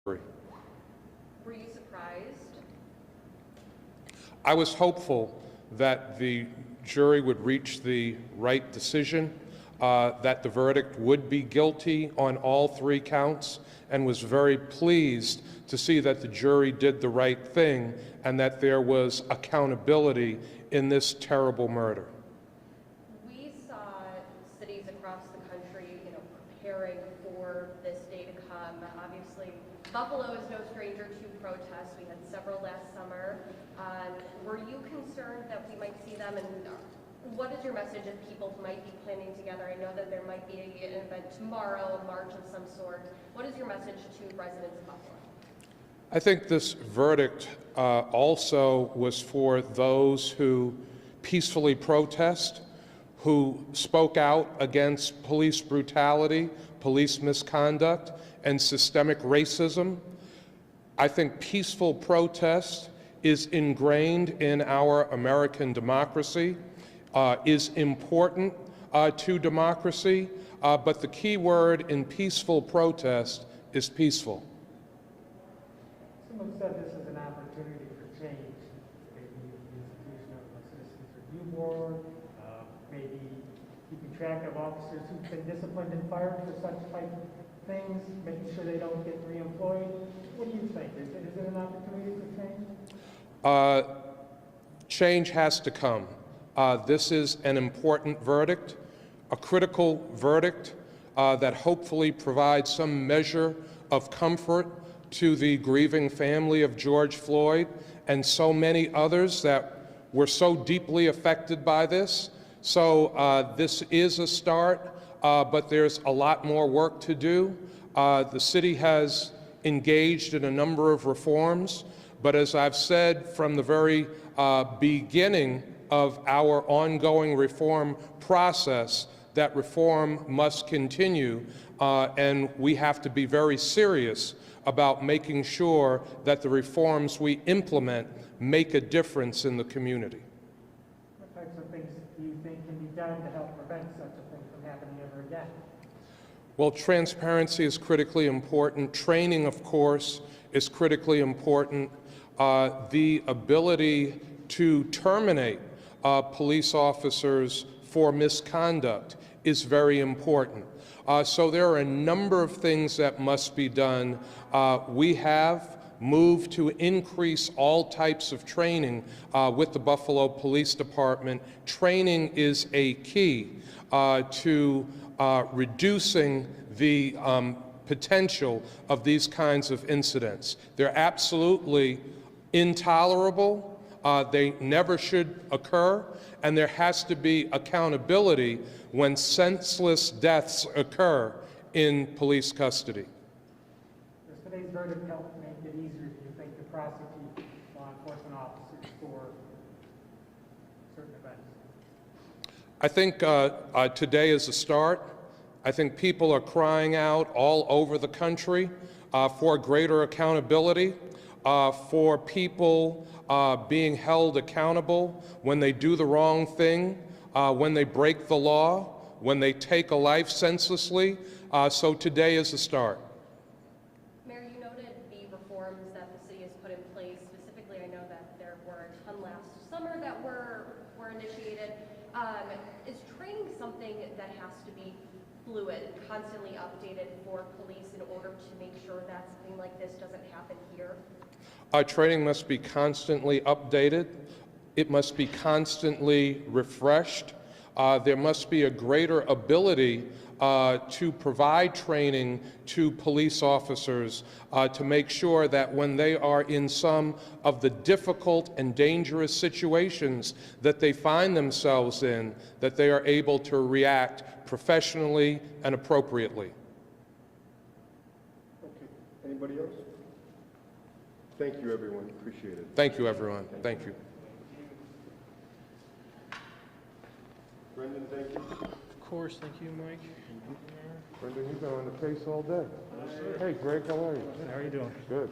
Were you surprised? I was hopeful that the jury would reach the right decision, that the verdict would be guilty on all 3 counts, and was very pleased to see that the jury did the right thing and that there was accountability in this terrible murder. We saw cities across the country, preparing for this day to come. Obviously, Buffalo is no stranger to protests. We had several last summer. Were you concerned that we might see them? And what is your message if people might be planning together? I know that there might be an event tomorrow, a march of some sort. What is your message to residents of Buffalo? I think this verdict also was for those who peacefully protest, who spoke out against police brutality, police misconduct, and systemic racism. I think peaceful protest is ingrained in our American democracy, is important to democracy, but the key word in peaceful protest is peaceful. Someone said this is an opportunity for change. Maybe the institution of a citizens review board, maybe keeping track of officers who've been disciplined and fired for such type of things, making sure they don't get reemployed. What do you think? Is it an opportunity for change? Change has to come. This is an important verdict, a critical verdict that hopefully provides some measure of comfort to the grieving family of George Floyd and so many others that were so deeply affected by this. So this is a start, but there's a lot more work to do. The city has engaged in a number of reforms, but as I've said from the very beginning of our ongoing reform process, that reform must continue, and we have to be very serious about making sure that the reforms we implement make a difference in the community. What types of things do you think can be done to help prevent such a thing from happening ever again? Well, transparency is critically important. Training, of course, is critically important. The ability to terminate police officers for misconduct is very important. So there are a number of things that must be done. We have moved to increase all types of training with the Buffalo Police Department. Training is a key to reducing the potential of these kinds of incidents. They're absolutely intolerable. They never should occur, and there has to be accountability when senseless deaths occur in police custody. Does today's verdict help make it easier, do you think, to prosecute law enforcement officers for certain events? I think today is a start. I think people are crying out all over the country for greater accountability, for people being held accountable when they do the wrong thing, when they break the law, when they take a life senselessly. So today is a start. Mayor, you noted the reforms that the city has put in place. Specifically, I know that there were a ton last summer that were initiated. Is training something that has to be fluid, constantly updated for police in order to make sure that something like this doesn't happen here? Training must be constantly updated. It must be constantly refreshed. There must be a greater ability to provide training to police officers to make sure that when they are in some of the difficult and dangerous situations that they find themselves in, that they are able to react professionally and appropriately. Okay. Anybody else? Thank you, everyone. Appreciate it. Thank you, everyone. Thank you. Brendan, thank you. Of course, thank you, Mike. Brendan, you've been on the case all day. Hey, Greg, how are you? How are you doing? Good.